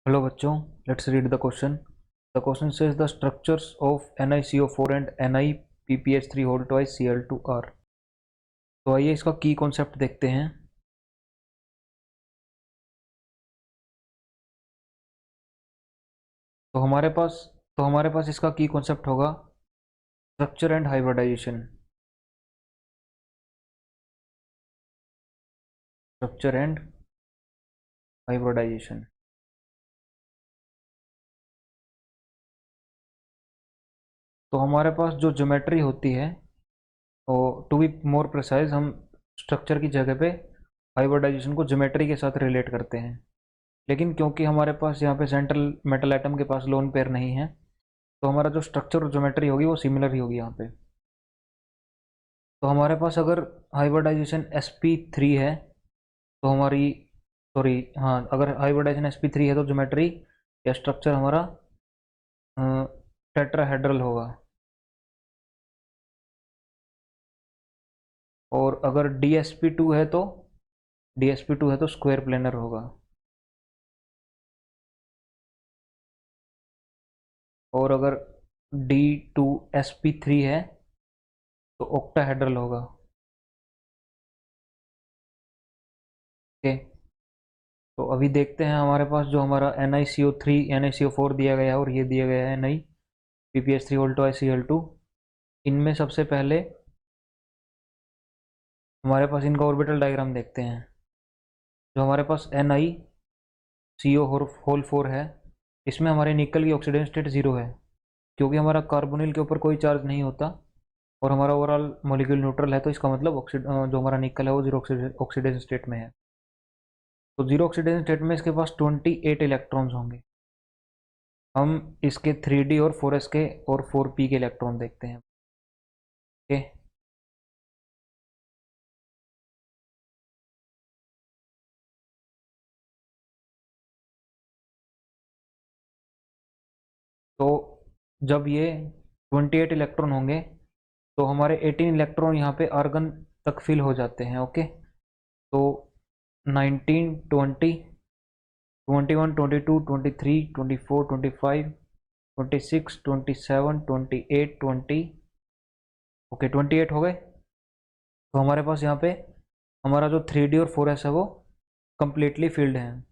Hello बच्चों, let's read the question. The question says the structures of NiCO4 and NiPPH3 whole twice Cl2 are. तो आइए इसका की concept देखते हैं. तो हमारे पास इसका की कॉन्सेप्ट होगा structure and hybridization. Structure and hybridization. तो हमारे पास जो ज्योमेट्री होती है, और टू बी मोर प्रिसाइज, हम स्ट्रक्चर की जगह पे हाइब्रिडाइजेशन को ज्योमेट्री के साथ रिलेट करते हैं. लेकिन क्योंकि हमारे पास यहाँ पे सेंट्रल मेटल एटम के पास लोन पेयर नहीं है, तो हमारा जो स्ट्रक्चर और ज्योमेट्री होगी वो सिमिलर ही होगी यहाँ पे. तो हमारे पास अगर हाइब्रिडाइजेशन sp3 है तो हमारी, सॉरी, हाँ, अगर हाइब्रिडाइजेशन sp3 है तो ज्योमेट्री या स्ट्रक्चर हमारा टेट्राहेड्रल होगा. और अगर dsp2 है तो स्क्वायर प्लेनर होगा. और अगर d2sp3 है तो ऑक्टाहेड्रल होगा. ओके. तो अभी देखते हैं हमारे पास जो हमारा NiCO3 NiCO4 दिया गया है और ये दिया गया है NiPPH3 ऑल्टो Cl2. इनमें सबसे पहले हमारे पास इनका ऑर्बिटल डायग्राम देखते हैं. जो हमारे पास NiCO होल 4 है, इसमें हमारे निकल की ऑक्सीडेशन स्टेट 0 है, क्योंकि हमारा कार्बोनिल के ऊपर कोई चार्ज नहीं होता और हमारा ओवरऑल मॉलिक्यूल न्यूट्रल है. तो इसका मतलब जो हमारा निकल है वो जीरो ऑक्सीडेशन स्टेट में है. तो जीरो ऑक्सीडेशन स्टेट में इसके पास 28 इलेक्ट्रॉन्स होंगे. हम इसके 3D और 4s के और 4p के इलेक्ट्रॉन देखते हैं. ओके. तो जब ये 28 इलेक्ट्रॉन होंगे तो हमारे 18 इलेक्ट्रॉन यहाँ पे आर्गन तक फिल हो जाते हैं. ओके. तो 19, 20, 21, 22, 23, 24, 25, 26, 27, 28, 20. ओके, 28 हो गए. तो हमारे पास यहाँ पे हमारा जो 3D और 4s है वो कम्प्लीटली फिल्ड है.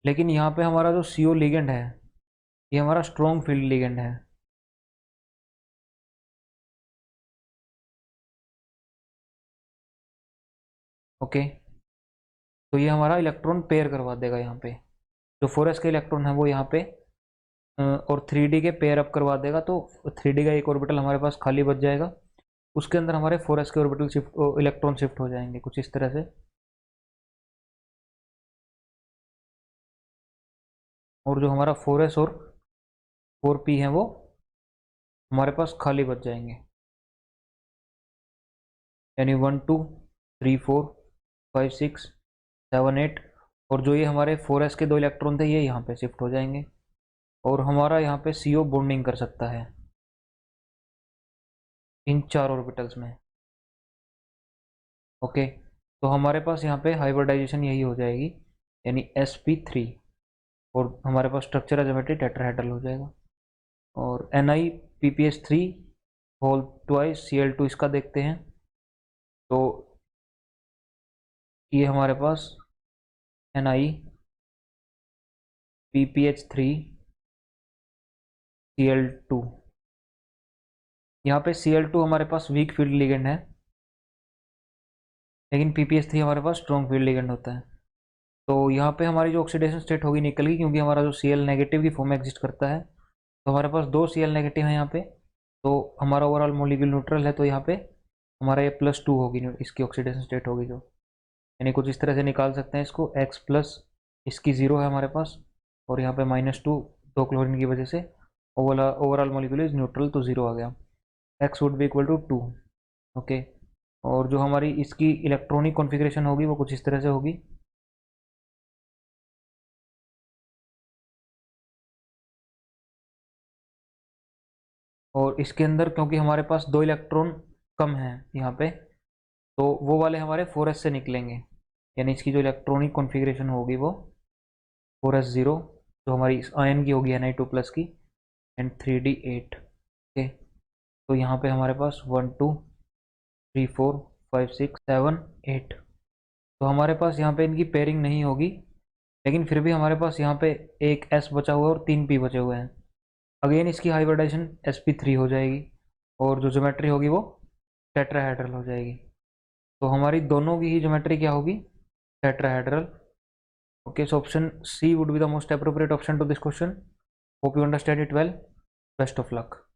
लेकिन यहाँ पे हमारा जो CO लिगेंड है, ये हमारा स्ट्रॉन्ग फील्ड लिगेंड है. ओके. तो ये हमारा इलेक्ट्रॉन पेयर करवा देगा यहाँ पे. जो 4s के इलेक्ट्रॉन है वो यहाँ पे और 3D के पेयर अप करवा देगा. तो 3D का एक ऑर्बिटल हमारे पास खाली बच जाएगा, उसके अंदर हमारे 4s के ऑर्बिटल शिफ्ट, इलेक्ट्रॉन शिफ्ट हो जाएंगे कुछ इस तरह से. और जो हमारा 4s और 4p है वो हमारे पास खाली बच जाएंगे. यानी 1, 2, 3, 4, 5, 6, 7, 8. और जो ये हमारे 4s के दो इलेक्ट्रॉन थे ये यहाँ पे शिफ्ट हो जाएंगे. और हमारा यहाँ पे CO बॉन्डिंग कर सकता है इन चार ऑर्बिटल्स में. ओके. तो हमारे पास यहाँ पे हाइब्रिडाइजेशन यही हो जाएगी, यानी sp3. और हमारे पास स्ट्रक्चर ज्योमेट्री टेट्राहेड्रल हो जाएगा. और NiPPH3 होल ट्वाइस Cl2 इसका देखते हैं. तो ये हमारे पास NiPPH3 Cl2. यहाँ पे Cl2 हमारे पास वीक फील्ड लिगेंड है, लेकिन PPH3 हमारे पास स्ट्रॉन्ग फील्ड लिगेंड होता है. तो यहाँ पे हमारी जो ऑक्सीडेशन स्टेट होगी निकल की, क्योंकि हमारा जो Cl नेगेटिव की फॉर्म में एग्जिस्ट करता है, तो हमारे पास दो Cl नेगेटिव है यहाँ पे. तो हमारा ओवरऑल मॉलिक्यूल न्यूट्रल है, तो यहाँ पे हमारा ये +2 होगी, इसकी ऑक्सीडेशन स्टेट होगी जो, यानी कुछ इस तरह से निकाल सकते हैं इसको. x प्लस इसकी 0 है हमारे पास, और यहाँ पे -2 दो क्लोरीन की वजह से ओवरऑल मॉलिक्यूल इज न्यूट्रल, तो 0 आ गया. x would be equal to 2. Okay. और जो हमारी इसकी इलेक्ट्रॉनिक कॉन्फ़िगरेशन होगी वो कुछ इस तरह से होगी. और इसके अंदर क्योंकि हमारे पास दो इलेक्ट्रॉन कम हैं यहाँ पे, तो वो वाले हमारे 4s से निकलेंगे, यानी इसकी जो इलेक्ट्रॉनिक कॉन्फ़िगरेशन होगी वो 4s0, जो हमारी आयन की होगी Na2+ की, एंड 3D8। ओके, तो यहाँ पे हमारे पास 1 2 3 4 5 6 7 8। तो हमारे पास यहाँ पे इनकी पेयरिंग नहीं होगी, लेकिन फिर भी हमारे पास यहाँ पे एक S बचा हुआ है और 3 P बचे हुए हैं। अगेन इसकी हाइब्रिडाइजेशन sp3 हो जाएगी और जो ज्योमेट्री होगी वो टेट्राहेड्रल हो जाएगी। तो हमारी दोनों की ही ज्योमेट्री क्या होगी? Tetrahedral. Okay, so option C would be the most appropriate option to this question. Hope you understand it well. Best of luck.